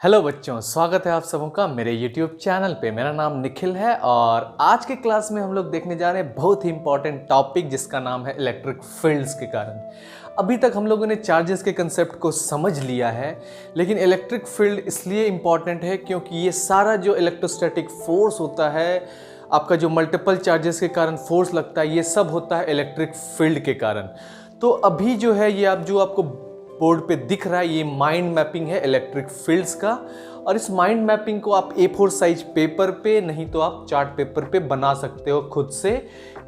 Hello बच्चों, स्वागत है आप सबों का मेरे YouTube चैनल पे। मेरा नाम निखिल है और आज के क्लास में हम लोग देखने जा रहे हैं बहुत ही इंपॉर्टेंट टॉपिक जिसका नाम है इलेक्ट्रिक फील्ड्स के कारण। अभी तक हम लोगों ने चार्जेस के कंसेप्ट को समझ लिया है, लेकिन इलेक्ट्रिक फील्ड इसलिए इम्पॉर्टेंट है क्योंकि ये सारा जो इलेक्ट्रोस्टैटिक फोर्स होता है, आपका जो मल्टीपल चार्जेस के कारण फोर्स लगता है, ये सब होता है इलेक्ट्रिक फील्ड के कारण। तो अभी जो है ये जो आपको बोर्ड पे दिख रहा है, ये माइंड मैपिंग है इलेक्ट्रिक फील्ड्स का। और इस माइंड मैपिंग को आप A4 साइज पेपर पे नहीं तो आप चार्ट पेपर पे बना सकते हो खुद से।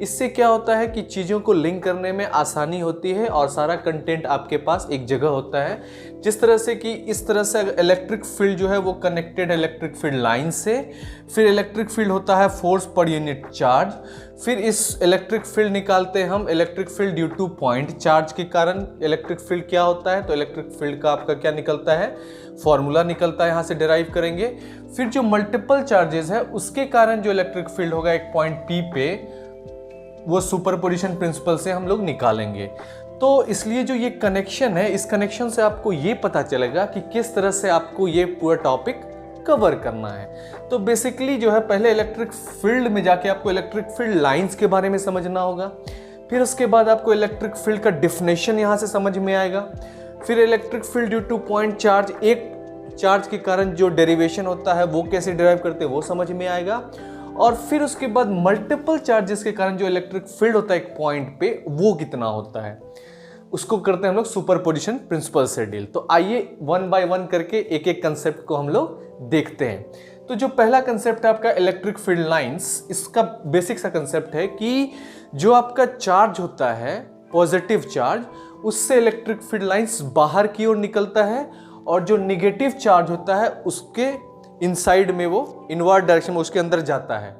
इससे क्या होता है कि चीज़ों को लिंक करने में आसानी होती है और सारा कंटेंट आपके पास एक जगह होता है। जिस तरह से कि इस तरह से इलेक्ट्रिक फील्ड जो है वो कनेक्टेड है इलेक्ट्रिक फील्ड लाइन से। फिर इलेक्ट्रिक फील्ड होता है फोर्स पर यूनिट चार्ज। फिर इस इलेक्ट्रिक फील्ड निकालते हैं हम electric field due to point charge के कारण इलेक्ट्रिक फील्ड क्या होता है। तो इलेक्ट्रिक फील्ड का आपका क्या निकलता है, फॉर्मूला निकलता है, यहाँ से डिराइव करेंगे। फिर जो मल्टीपल चार्जेस है उसके कारण जो इलेक्ट्रिक फील्ड होगा एक पॉइंट P पे, वो सुपरपोजिशन प्रिंसिपल से हम लोग निकालेंगे। तो इसलिए जो ये कनेक्शन है, इस कनेक्शन से आपको ये पता चलेगा कि किस तरह से आपको ये पूरा टॉपिक कवर करना है। तो बेसिकली जो है पहले इलेक्ट्रिक फील्ड में जाके आपको इलेक्ट्रिक फील्ड लाइंस के बारे में समझना होगा। फिर उसके बाद आपको इलेक्ट्रिक फील्ड का डिफिनेशन यहाँ से समझ में आएगा। फिर electric field due to point charge, एक चार्ज के कारण जो डेरिवेशन होता है वो कैसे डिराइव करते हैं वो समझ में आएगा। और फिर उसके बाद मल्टीपल चार्जेस के कारण जो इलेक्ट्रिक फील्ड होता है एक पॉइंट पे, वो कितना होता है, उसको करते हैं हम लोग सुपरपोजिशन प्रिंसिपल से डील। तो आइए वन बाय वन करके एक एक कंसेप्ट को हम लोग देखते हैं। तो जो पहला कंसेप्ट है आपका इलेक्ट्रिक फील्ड लाइंस, इसका बेसिक सा कंसेप्ट है कि जो आपका चार्ज होता है पॉजिटिव चार्ज, उससे इलेक्ट्रिक फील्ड लाइंस बाहर की ओर निकलता है और जो निगेटिव चार्ज होता है उसके इनसाइड में वो इनवर्ड डायरेक्शन में उसके अंदर जाता है।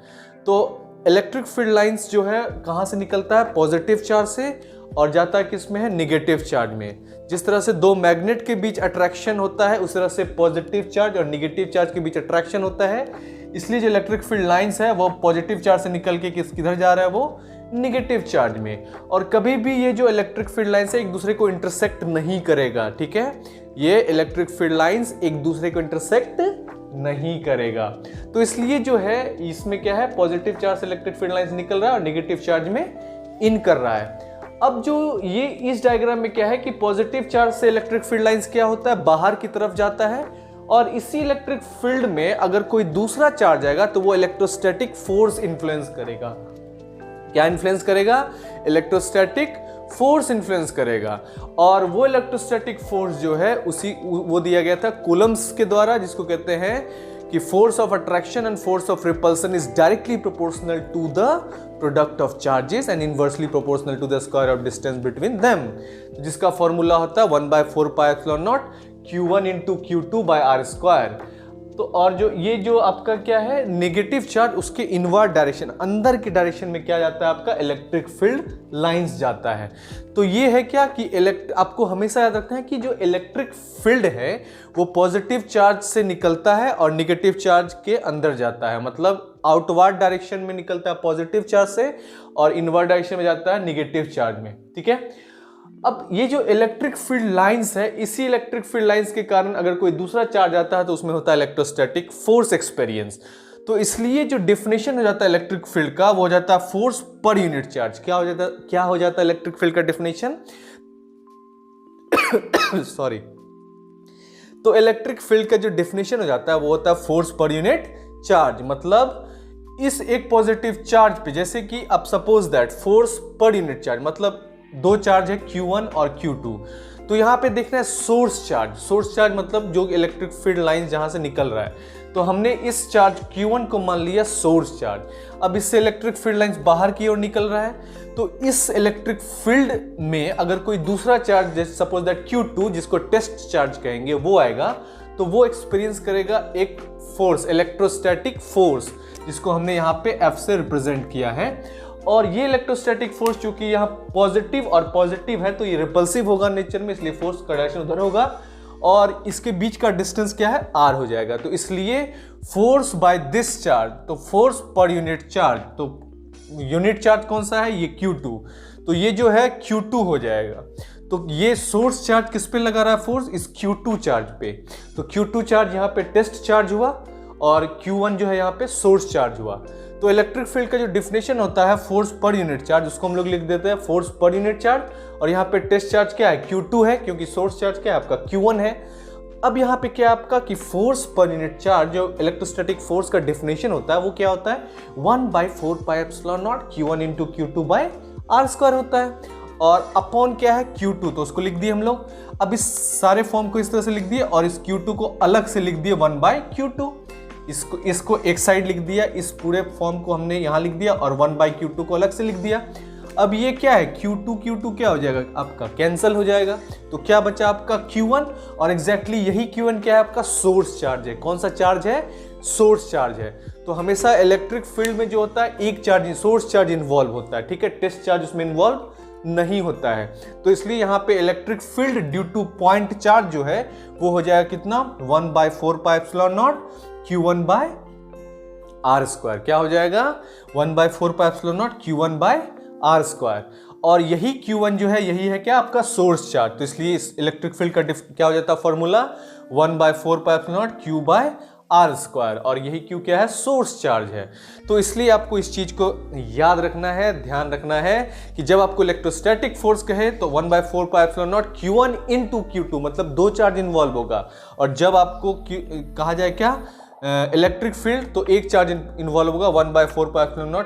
तो इलेक्ट्रिक फील्ड लाइंस जो है कहाँ से निकलता है, पॉजिटिव चार्ज से, और जाता है किस में है, निगेटिव चार्ज में। जिस तरह से दो मैग्नेट के बीच अट्रैक्शन होता है उस तरह से पॉजिटिव चार्ज और निगेटिव चार्ज के बीच अट्रैक्शन होता है। इसलिए जो इलेक्ट्रिक फील्ड लाइंस है वो पॉजिटिव चार्ज से निकल के किधर जा रहा है, वो निगेटिव चार्ज में। और कभी भी ये जो इलेक्ट्रिक फील्ड लाइंस है एक दूसरे को इंटरसेक्ट नहीं करेगा, ठीक है। ये इलेक्ट्रिक फील्ड लाइंस एक दूसरे को इंटरसेक्ट नहीं करेगा। तो इसलिए जो है इसमें क्या है, पॉजिटिव चार्ज से इलेक्ट्रिक फील्ड लाइंस निकल रहा है और निगेटिव चार्ज में इन कर रहा है। अब जो ये इस डायग्राम में क्या है कि पॉजिटिव चार्ज से इलेक्ट्रिक फील्ड लाइंस क्या होता है, बाहर की तरफ जाता है। और इसी इलेक्ट्रिक फील्ड में अगर कोई दूसरा चार्ज आएगा तो वो इलेक्ट्रोस्टैटिक फोर्स इन्फ्लुएंस करेगा। क्या इन्फ्लुएंस करेगा, इलेक्ट्रोस्टैटिक फोर्स इन्फ्लुएंस करेगा। और वो इलेक्ट्रोस्टैटिक फोर्स जो है वो दिया गया था कूलम्ब्स के द्वारा, जिसको कहते हैं कि force of attraction and force of repulsion is directly proportional to the product of charges and inversely proportional to the square of distance between them, जिसका फॉर्मूला होता है 1/4πε0 Q1 into Q2 bye R square. तो और जो ये जो आपका क्या है, नेगेटिव चार्ज, उसके इनवर्ड डायरेक्शन, अंदर की डायरेक्शन में क्या जाता है, आपका इलेक्ट्रिक फील्ड लाइंस जाता है। तो ये है क्या कि आपको हमेशा याद रखना है कि जो इलेक्ट्रिक फील्ड है वो पॉजिटिव चार्ज से निकलता है और निगेटिव चार्ज के अंदर जाता है। मतलब आउटवर्ड डायरेक्शन में निकलता है पॉजिटिव चार्ज से और इनवर्ड डायरेक्शन में जाता है निगेटिव चार्ज में, ठीक है। अब ये जो इलेक्ट्रिक फील्ड लाइंस है, इसी इलेक्ट्रिक फील्ड लाइंस के कारण अगर कोई दूसरा चार्ज आता है तो उसमें होता है इलेक्ट्रोस्टैटिक फोर्स एक्सपीरियंस। तो इसलिए जो डेफिनेशन हो जाता है इलेक्ट्रिक फील्ड का वो हो जाता है फोर्स पर यूनिट चार्ज। क्या हो जाता है इलेक्ट्रिक फील्ड का डेफिनेशन सॉरी। तो इलेक्ट्रिक फील्ड का जो डेफिनेशन हो जाता है वो होता है फोर्स पर यूनिट चार्ज। मतलब इस एक पॉजिटिव चार्ज पे, जैसे कि अब suppose that force per unit charge, मतलब दो चार्ज है Q1 और Q2। तो यहां पे देखना है सोर्स चार्ज। सोर्स चार्ज मतलब जो इलेक्ट्रिक फील्ड लाइन जहां से निकल रहा है। तो हमने इस चार्ज Q1 को मान लिया सोर्स चार्ज। अब इससे इलेक्ट्रिक फील्ड लाइंस बाहर की ओर निकल रहा है। तो इस इलेक्ट्रिक फील्ड में अगर कोई दूसरा चार्ज, जैसे सपोज दैट Q2, जिसको टेस्ट चार्ज कहेंगे, वो आएगा तो वो एक्सपीरियंस करेगा एक फोर्स, इलेक्ट्रोस्टैटिक फोर्स, जिसको हमने यहाँ पे F से रिप्रेजेंट किया है। और ये इलेक्ट्रोस्टैटिक फोर्स चूंकि यहाँ पॉजिटिव और पॉजिटिव है तो ये रिपल्सिव होगा नेचर में, इसलिए फोर्स का डायरेक्शन उधर होगा और इसके बीच का डिस्टेंस क्या है, R हो जाएगा। तो इसलिए फोर्स बाय दिस चार्ज, तो फोर्स पर यूनिट चार्ज, तो यूनिट चार्ज कौन सा है, ये Q2, तो ये जो है Q2 हो जाएगा। तो ये सोर्स चार्ज किस पे लगा रहा है फोर्स, इस Q2 चार्ज पे। तो Q2 चार्ज यहाँ पे टेस्ट चार्ज हुआ और Q1 जो है यहाँ पे सोर्स चार्ज हुआ। तो इलेक्ट्रिक फील्ड का जो डिफिनेशन होता है फोर्स पर यूनिट चार्ज, उसको हम लोग लिख देते हैं फोर्स पर यूनिट चार्ज। और यहाँ पे टेस्ट चार्ज क्या है, Q2 है, क्योंकि सोर्स चार्ज क्या है आपका Q1 है। अब यहाँ पे क्या आपका कि फोर्स पर यूनिट चार्ज, जो इलेक्ट्रोस्टैटिक फोर्स का डिफिनेशन होता है वो क्या होता है, 1/4πε0 Q1 इंटू Q2/r² होता है। और अपॉन क्या है Q2, तो उसको लिख दिए हम लोग। अब इस सारे फॉर्म को इस तरह से लिख दिए और इस Q2 को अलग से लिख दिए 1/Q2। इसको एक साइड लिख दिया, इस पूरे फॉर्म को हमने यहाँ लिख दिया और 1/Q2 को अलग से लिख दिया। अब ये क्या है Q2 क्या हो जाएगा आपका, कैंसिल हो जाएगा। तो क्या बचा आपका Q1, और एग्जैक्टली यही Q1 क्या है आपका, सोर्स चार्ज है। कौन सा चार्ज है, सोर्स चार्ज है। तो हमेशा इलेक्ट्रिक फील्ड में जो होता है एक चार्ज, सोर्स चार्ज इन्वॉल्व होता है, ठीक है, टेस्ट चार्ज उसमें इन्वॉल्व नहीं होता है। तो इसलिए यहाँ पे electric field due to point charge जो है वो हो जाएगा कितना, 1/4πε0 Q1/r²। क्या हो जाएगा, 1/4πε0 Q1/r²। और यही Q1 जो है यही है क्या आपका सोर्स चार्ज। तो इसलिए इस इलेक्ट्रिक फील्ड का क्या हो जाता है फॉर्मूला, 1/4πε0 Q/r²। और यही Q क्या है, सोर्स चार्ज है। तो इसलिए आपको इस चीज को याद रखना है, ध्यान रखना है कि जब आपको इलेक्ट्रोस्टैटिक फोर्स कहे तो 1/4πε0 Q1 इंटू Q2, मतलब दो चार्ज इन्वॉल्व होगा। और जब आपको कहा जाए क्या इलेक्ट्रिक फील्ड, तो एक चार्ज इन्वॉल्व होगा 1/4πε0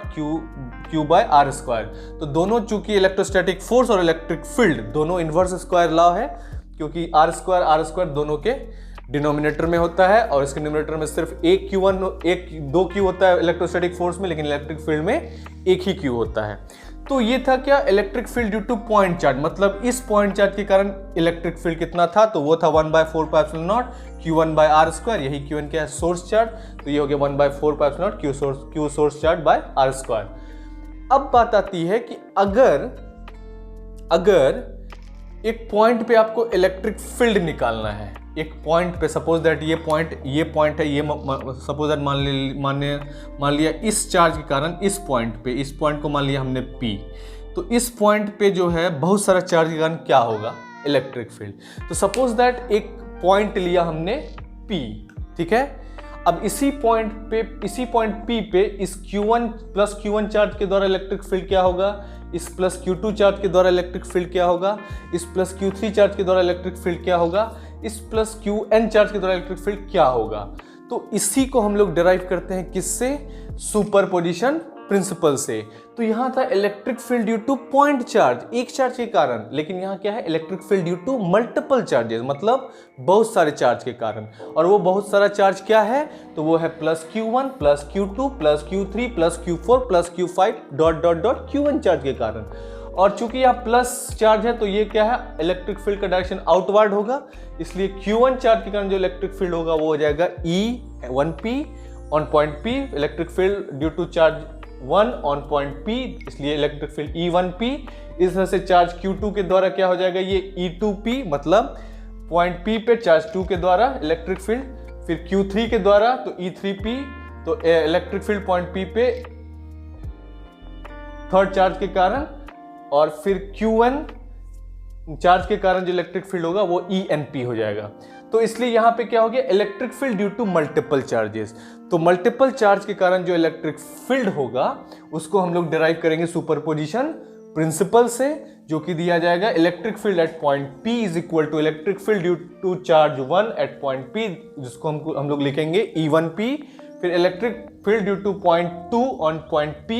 Q/r²। तो दोनों चूंकि इलेक्ट्रोस्टैटिक फोर्स और इलेक्ट्रिक फील्ड दोनों इनवर्स स्क्वायर लॉ है, क्योंकि r² दोनों के डिनोमिनेटर में होता है और इसके न्यूमरेटर में सिर्फ एक दो Q होता है इलेक्ट्रोस्टैटिक फोर्स में, लेकिन इलेक्ट्रिक फील्ड में एक ही Q होता है। तो ये था क्या, electric field due to point charge, मतलब इस पॉइंट चार्ज के कारण इलेक्ट्रिक फील्ड कितना था, तो वो था 1/4πε0 Q1/r²। यही Q1 क्या है, सोर्स चार्ज। तो ये हो गया 1/4πε0 Q source charge by r²। अब बात आती है कि अगर एक पॉइंट पे आपको इलेक्ट्रिक फील्ड निकालना है, एक पॉइंट पे, सपोज दैट ये पॉइंट है, ये सपोज दैट मान लिया इस चार्ज के कारण इस पॉइंट को मान लिया हमने P। तो इस पॉइंट पे जो है बहुत सारा चार्ज के कारण क्या होगा, इलेक्ट्रिक फील्ड। तो सपोज दैट एक पॉइंट लिया हमने P, ठीक है। अब इसी पॉइंट P पे इस Q1 प्लस Q1 चार्ज के द्वारा इलेक्ट्रिक फील्ड क्या होगा, इस प्लस Q2 चार्ज के द्वारा इलेक्ट्रिक फील्ड क्या होगा, इस प्लस Q3 चार्ज के द्वारा इलेक्ट्रिक फील्ड क्या होगा, इस प्लस Qn चार्ज के द्वारा इलेक्ट्रिक फील्ड क्या होगा। तो इसी को हम लोग डिराइव करते हैं किससे, सुपरपोजिशन प्रिंसिपल से। तो यहां था electric field due to point charge, एक चार्ज के कारण, लेकिन यहां क्या है, electric field due to multiple charges, मतलब बहुत सारे चार्ज के कारण। और वो बहुत सारा चार्ज क्या है, तो वो है plus Q1 plus Q2 plus Q3 plus Q4 plus Q5 ... Q1 charge के कारण। और चूंकि यहाँ प्लस चार्ज है तो ये क्या है, इलेक्ट्रिक फील्ड का डायरेक्शन आउटवर्ड होगा, इसलिए Q1 चार्ज के कारण जो इलेक्ट्रिक फील्ड होगा वो हो जाएगा E1P on point P। Electric field due to charge 1 on point P, इसलिए इलेक्ट्रिक फील्ड E1P। इस तरह से चार्ज Q2 के द्वारा क्या हो जाएगा, ये E2P, मतलब पॉइंट P पे चार्ज 2 के द्वारा इलेक्ट्रिक फील्ड, फिर Q3 के द्वारा तो E3P। तो इलेक्ट्रिक फील्ड पॉइंट P पे थर्ड चार्ज के कारण, और फिर Q1 चार्ज के कारण जो इलेक्ट्रिक फील्ड होगा वो ENP हो जाएगा। तो इसलिए यहां पे क्या हो गया, electric field due to multiple charges. तो मल्टीपल चार्ज के कारण जो इलेक्ट्रिक फील्ड होगा उसको हम लोग डिराइव करेंगे सुपरपोजिशन प्रिंसिपल से, जो कि दिया जाएगा electric field at point P is equal to electric field due to charge 1 at point P, जिसको हम लोग लिखेंगे E1P। फिर electric field due to point 2 on point P,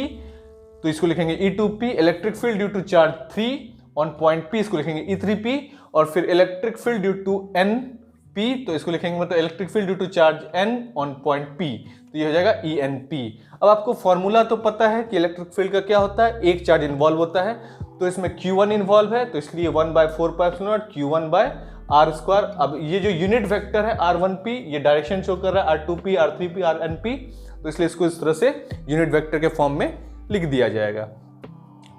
तो इसको लिखेंगे E2P। Electric field due to charge 3 on point P, इसको लिखेंगे E3P। और फिर electric field due to NP, तो इसको लिखेंगे मतलब electric field due to charge N on point P, तो ये हो जाएगा ENP। अब आपको फॉर्मूला तो पता है कि इलेक्ट्रिक फील्ड का क्या होता है, एक चार्ज इन्वॉल्व होता है, तो इसमें Q1 इन्वॉल्व है, तो इसलिए 1/4πε0 Q1/r²। अब ये जो यूनिट वेक्टर है R1P, ये डायरेक्शन शो कर रहा है R2P, R3P, RNP, तो इसलिए इसको इस तरह से यूनिट वेक्टर के फॉर्म में लिख दिया जाएगा।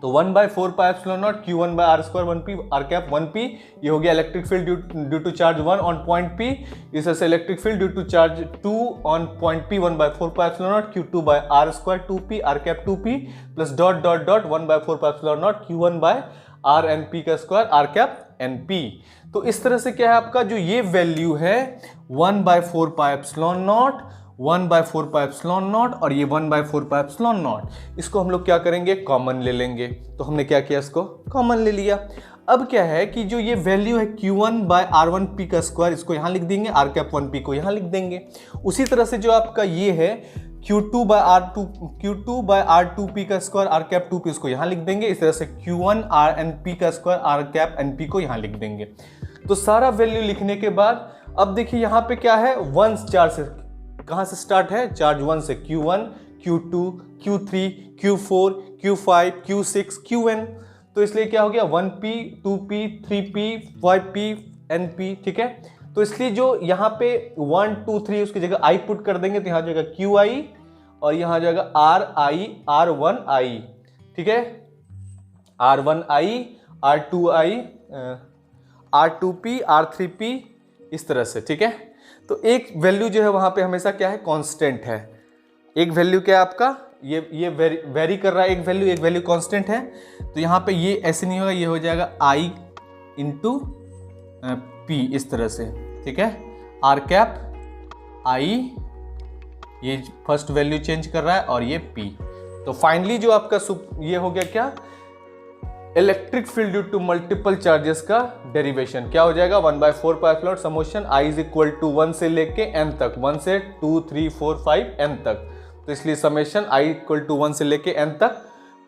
तो 1/4πε0 Q1/r² 1P r 1P, ये हो गया electric field due to charge 1 on point P। इस तरह से electric field due to charge 2 on point P 1/4πε0 Q2/r² 2P r 2P plus ... 1/4πε0 Q1/rnp का स्क्वायर r NP। तो इस तरह से क्या है आपका जो ये वैल्यू है 1/4 pi epsilon not, 1/4 pi epsilon not और ये 1/4 पाई एप्सिलॉन नॉट, इसको हम लोग क्या करेंगे, कॉमन ले लेंगे। तो हमने क्या किया, इसको कॉमन ले लिया। अब क्या है कि जो ये वैल्यू है Q1/R1P का स्क्वायर, इसको यहाँ लिख देंगे, R⁻1P को यहाँ लिख देंगे। उसी तरह से जो आपका ये है Q2/R2P का स्क्वायर, R⁻2P, इसको यहाँ लिख देंगे। इस तरह से Q1RNP का स्क्वायर, R⁻NP को यहाँ लिख देंगे। तो सारा वैल्यू लिखने के बाद अब देखिए यहाँ पे क्या है, 1 चार्ज से कहाँ से स्टार्ट है, चार्ज 1 से, Q1, Q2, Q3, Q4, Q5, Q6, Qn। तो इसलिए क्या हो गया, 1P, 2P, 3P, 5P, NP, ठीक है। तो इसलिए जो यहाँ पे 1, 2, 3 उसकी जगह I पुट कर देंगे, तो यहाँ जाएगा QI और यहाँ जाएगा RI, R1I, ठीक है, R1I, R2I, R2P, R3P, इस तरह से, ठीक है। तो एक वैल्यू जो है वहाँ पे हमेशा क्या है, कांस्टेंट है। एक वैल्यू क्या है आपका, ये वेरी कर रहा है, एक वैल्यू कांस्टेंट है। तो यहाँ पे ये ऐसे नहीं होगा, ये हो जाएगा I इंटू P, इस तरह से, ठीक है, R⁻I, ये फर्स्ट वैल्यू चेंज कर रहा है और ये P। तो फाइनली जो आपका ये हो गया क्या, electric field due to multiple charges का डेरिवेशन क्या हो जाएगा, 1/4 pi epsilon summation I is equal to 1 से लेके n तक, 1 से 2, 3, 4, 5 n तक। तो इसलिए समेशन I इक्वल टू 1 से लेके n तक,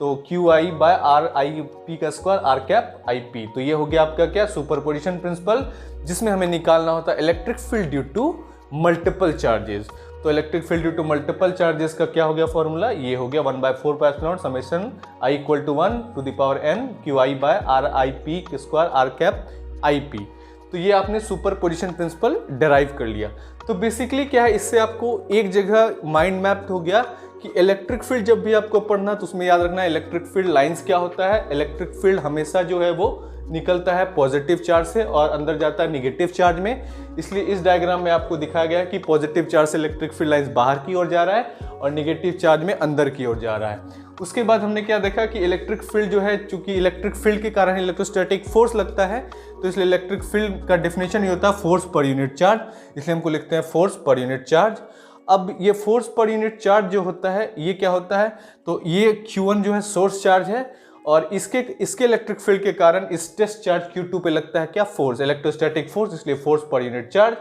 तो QI/RIP का स्क्वायर, R⁻IP। तो ये हो गया आपका क्या, सुपरपोजिशन प्रिंसिपल, जिसमें हमें निकालना होता है electric field due to multiple charges. तो electric field due to multiple charges का क्या हो गया फॉर्मूला, ये हो गया 1/4 pi epsilon summation I equal to 1 to the power n QI/RIP के स्क्वायर, R⁻IP। तो ये आपने सुपरपोजिशन प्रिंसिपल डेराइव कर लिया। तो बेसिकली क्या है, इससे आपको एक जगह माइंड मैप हो गया कि इलेक्ट्रिक फील्ड जब भी आपको पढ़ना तो उसमें याद रखना है इलेक्ट्रिक फील्ड लाइंस क्या होता है। इलेक्ट्रिक फील्ड हमेशा जो है वो निकलता है पॉजिटिव चार्ज से और अंदर जाता है निगेटिव चार्ज में। इसलिए इस डायग्राम में आपको दिखाया गया है कि पॉजिटिव चार्ज से इलेक्ट्रिक फील्ड लाइंस बाहर की ओर जा रहा है और निगेटिव चार्ज में अंदर की ओर जा रहा है। उसके बाद हमने क्या देखा कि इलेक्ट्रिक फील्ड जो है, चूंकि इलेक्ट्रिक फील्ड के कारण इलेक्ट्रोस्टैटिक फोर्स लगता है, तो इसलिए इलेक्ट्रिक फील्ड का डेफिनेशन ये होता है फोर्स पर यूनिट चार्ज, इसलिए हमको लिखते हैं फोर्स पर यूनिट चार्ज। अब ये फोर्स पर यूनिट चार्ज जो होता है ये क्या होता है, तो ये Q1 जो है सोर्स चार्ज है और इसके इलेक्ट्रिक फील्ड के कारण इस टेस्ट चार्ज Q2 पे लगता है क्या, फोर्स, इलेक्ट्रोस्टैटिक फोर्स, इसलिए फोर्स पर यूनिट चार्ज।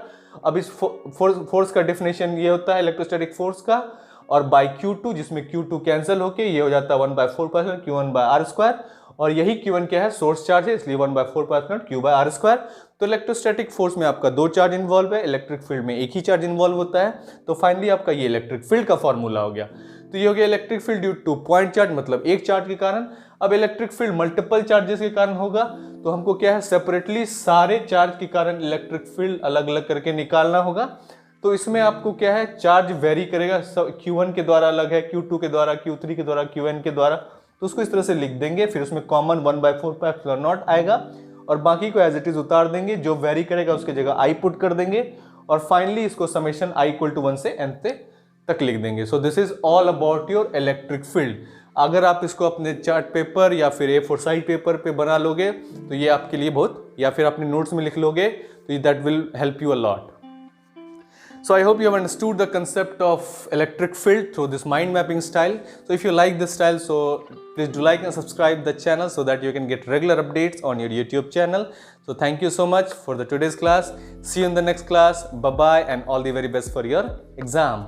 अब इस फोर्स का डेफिनेशन ये होता है इलेक्ट्रोस्टैटिक फोर्स का, और बाय Q2, जिसमें Q2 कैंसिल होके ये हो जाता है 1/4 पाई एप्सिलॉन Q1/R², और यही Q1 क्या है, सोर्स चार्ज है, इसलिए 1/4 पाई एप्सिलॉन Q/R²। तो इलेक्ट्रोस्टैटिक फोर्स में आपका 2 चार्ज इन्वॉल्व है, इलेक्ट्रिक फील्ड में एक ही चार्ज इन्वॉल्व होता है। तो फाइनली आपका ये इलेक्ट्रिक फील्ड का फॉर्मूला हो गया। तो ये हो गया electric field due to point charge, मतलब एक चार्ज के कारण। अब इलेक्ट्रिक फील्ड मल्टीपल चार्जेस के कारण होगा, तो हमको क्या है, सेपरेटली सारे चार्ज के कारण इलेक्ट्रिक फील्ड अलग अलग करके निकालना होगा। तो इसमें आपको क्या है, चार्ज वेरी करेगा, Q1 के द्वारा अलग है, Q2 के द्वारा, Q3 के द्वारा, Qn के द्वारा, तो उसको इस तरह से लिख देंगे। फिर उसमें कॉमन 1/4 पाई एप्सिलॉन नॉट आएगा और बाकी को एज इट इज उतार देंगे, जो वेरी करेगा उसके जगह I पुट कर देंगे और फाइनली इसको समेशन I इक्वल टू 1 से n तक लिख देंगे। So this is all about your electric field. अगर आप इसको अपने चार्ट पेपर या फिर A4 साइड पेपर पे बना लोगे तो ये आपके लिए बहुत, या फिर अपने नोट्स में लिख लोगे तो that will help you a lot. So I hope you have understood the concept of electric field through this mind mapping style. So if you like this style, so please do like and subscribe the channel so that you can get regular updates on your YouTube channel. So thank you so much for the today's class. See you in the next class. Bye bye and all the very best for your exam.